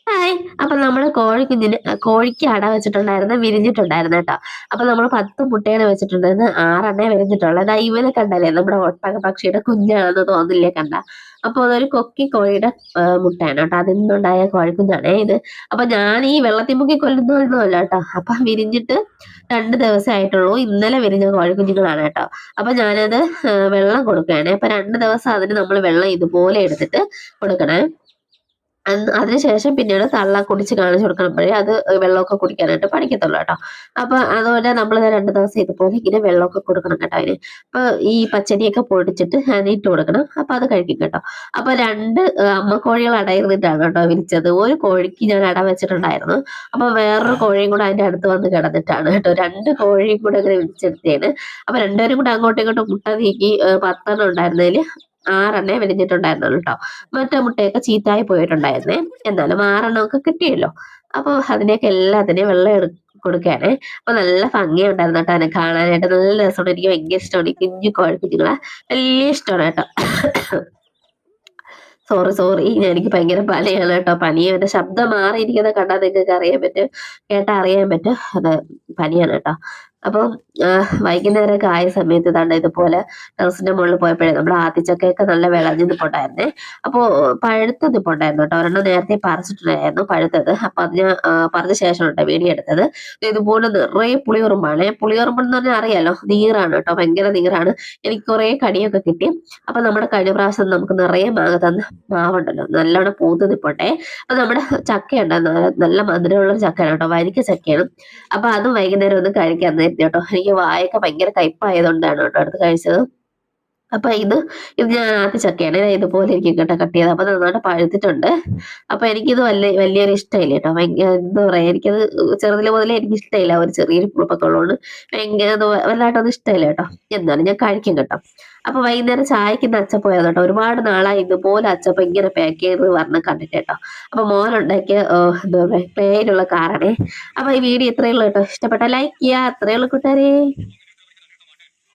Hi. അപ്പൊ നമ്മള് കോഴിക്ക് അട വെച്ചിട്ടുണ്ടായിരുന്നു, വിരിഞ്ഞിട്ടുണ്ടായിരുന്നു കേട്ടോ. അപ്പൊ നമ്മൾ 10 മുട്ടയാണ് വെച്ചിട്ടുണ്ടായിരുന്നത്, 6 വിരിഞ്ഞിട്ടുള്ളൂ. ദാ ഇവനെ കണ്ടല്ലേ, നമ്മുടെ ഒട്ടക പക്ഷിയുടെ കുഞ്ഞാണെന്ന് തോന്നില്ലേ കണ്ട. അപ്പൊ അതൊരു കൊക്കി കോഴിയുടെ മുട്ടയാണ് കേട്ടോ. അതിൽ നിന്നുണ്ടായ കോഴിക്കുഞ്ഞാണേ ഇത്. അപ്പൊ ഞാൻ ഈ വെള്ളത്തിൽ മുക്കി കൊല്ലുന്നൊന്നുമല്ല കേട്ടോ. അപ്പൊ വിരിഞ്ഞിട്ട് 2 ദിവസമേ ആയിട്ടുള്ളൂ. ഇന്നലെ വിരിഞ്ഞ കോഴിക്കുഞ്ഞുങ്ങളാണ് കേട്ടോ. അപ്പൊ ഞാനത് വെള്ളം കൊടുക്കുകയാണെ. അപ്പൊ 2 ദിവസം അതിന് നമ്മൾ വെള്ളം ഇതുപോലെ എടുത്തിട്ട് കൊടുക്കണേ. അതിനുശേഷം പിന്നീട് തള്ള കുടിച്ച് കാണിച്ചു കൊടുക്കുമ്പോഴേ അത് വെള്ളമൊക്കെ കുടിക്കാനായിട്ട് പഠിക്കത്തുള്ളൂ കേട്ടോ. അപ്പൊ അതുപോലെ നമ്മൾ 2 ദിവസം ഇതുപോലെ ഇങ്ങനെ വെള്ളമൊക്കെ കൊടുക്കണം കേട്ടോ അതിന്. അപ്പൊ ഈ പച്ചരിയൊക്കെ പൊടിച്ചിട്ട് അതിനിട്ട് കൊടുക്കണം. അപ്പൊ അത് കഴിക്കും കേട്ടോ. അപ്പൊ 2 അമ്മക്കോഴികൾ അടയിരുന്നിട്ടാണ് കേട്ടോ വിരിച്ചത്. ഒരു കോഴിക്ക് ഞാൻ അട വെച്ചിട്ടുണ്ടായിരുന്നു. അപ്പൊ വേറൊരു കോഴിയും കൂടെ അതിന്റെ അടുത്ത് വന്ന് കിടന്നിട്ടാണ് കേട്ടോ 2 കോഴിയും കൂടെ അങ്ങനെ വിരിച്ചെടുത്തേന്. അപ്പൊ രണ്ടുപേരും കൂടെ അങ്ങോട്ടും ഇങ്ങോട്ടും മുട്ട നീക്കി 10 ഉണ്ടായിരുന്നതില് 6 വിരിഞ്ഞിട്ടുണ്ടായിരുന്നുള്ളൂ ട്ടോ. മറ്റേ മുട്ടയൊക്കെ ചീത്തായി പോയിട്ടുണ്ടായിരുന്നേ. എന്നാലും 6 ഒക്കെ കിട്ടിയല്ലോ. അപ്പൊ അതിനെയൊക്കെ എല്ലാത്തിനെയും വെള്ളം കൊടുക്കുകയാണേ. അപ്പൊ നല്ല ഭംഗിയുണ്ടായിരുന്നു കേട്ടോ അതിനെ കാണാനായിട്ട്. നല്ല രസമുണ്ട്. എനിക്ക് ഭയങ്കര ഇഷ്ടമാണ് ഈ കുഞ്ഞു കോഴിക്കുഞ്ഞുങ്ങളെ. വലിയ ഇഷ്ടമാണ് കേട്ടോ. സോറി എനിക്ക് ഭയങ്കര പനിയാണ് കേട്ടോ. പനിയും എന്റെ ശബ്ദം മാറിയിരിക്കുന്നത് കണ്ടാൽ നിങ്ങൾക്ക് അറിയാൻ പറ്റും, കേട്ടാ അറിയാൻ പറ്റും. അത് പനിയാണ് കേട്ടോ. അപ്പം വൈകുന്നേരമൊക്കെ ആയ സമയത്ത് ദാണ്ട ഇതുപോലെ ടെറസിന്റെ മുകളിൽ പോയപ്പോഴേ നമ്മുടെ ആത്തിച്ചക്കയൊക്കെ നല്ല വിളഞ്ഞ് നിൽപ്പുണ്ടായിരുന്നേ. അപ്പൊ പഴുത്ത നിൽപ്പുണ്ടായിരുന്നു കേട്ടോ. ഒരെണ്ണം നേരത്തെ പറിച്ചിട്ടുണ്ടായിരുന്നു പഴുത്തത്. അപ്പൊ അത് ഞാൻ പറിച്ച ശേഷമാണ് കേട്ടോ വീഡിയോ എടുത്തത്. ഇതുപോലെ നിറയെ പുളിയുറുമ്പാണ്. പുളിയുറുമ്പെന്ന് പറഞ്ഞാൽ അറിയാലോ, നീറാണ് കേട്ടോ, ഭയങ്കര നീറാണ്. എനിക്ക് കുറെ കടിയൊക്കെ കിട്ടി. അപ്പൊ നമ്മുടെ കഴിഞ്ഞ പ്രാവശ്യം നമുക്ക് നിറയെ മാങ്ങ തന്ന മാവുണ്ടല്ലോ, നല്ലോണം പൂത്ത് നിൽപ്പുണ്ടേ. അപ്പൊ നമ്മുടെ ചക്കയുണ്ട്, നല്ല മധുരമുള്ള ചക്കയാണ് കേട്ടോ, വരിക്ക ചക്കയാണ്. അപ്പൊ അതും വൈകുന്നേരം ഒന്ന് കഴിക്കാൻ നേരത്തെ കേട്ടോ. എനിക്ക് വായൊക്കെ ഭയങ്കര കയ്പായതുകൊണ്ടാണ് കേട്ടോ അടുത്ത് കഴിച്ചത്. അപ്പൊ ഇത് ഞാൻ ആദ്യ ചക്കയാണ്. ഇതുപോലെ ഇരിക്കും കേട്ടോ കട്ട് ചെയ്ത്. അപ്പൊ നന്നായിട്ട് പഴുത്തിട്ടുണ്ട്. അപ്പൊ എനിക്കിത് വലിയൊരു ഇഷ്ടമില്ല കേട്ടോ. ഭയങ്കര എന്താ പറയാ, എനിക്കത് ചെറുതിലെ മുതലേ എനിക്ക് ഇഷ്ടമില്ല. ഒരു ചെറിയൊരു പുളിപ്പൊക്കെ ഉള്ളതുകൊണ്ട് ഭയങ്കര വലുതായിട്ടൊന്നും ഇഷ്ടമില്ല കേട്ടോ. എന്നാലും ഞാൻ കഴിക്കും കേട്ടോ. അപ്പൊ വൈകുന്നേരം ചായക്ക് ഇന്ന് അച്ചപ്പം ആയിരുന്നു കേട്ടോ. ഒരുപാട് നാളായി ഇതുപോലെ അച്ചപ്പം ഇങ്ങനെ പാക്ക് ചെയ്ത് പറഞ്ഞ് കണ്ടിട്ട് കേട്ടോ. അപ്പൊ മോനുണ്ടാക്കിയ എന്താ പറയാ പേരുള്ള കാരണേ. അപ്പൊ ഈ വീഡിയോ ഇത്രയേ ഉള്ളൂ കേട്ടോ. ഇഷ്ടപ്പെട്ട ലൈക്ക് ചെയ്യുക. അത്രയേ ഉള്ളൂ കൂട്ടുകാരെ.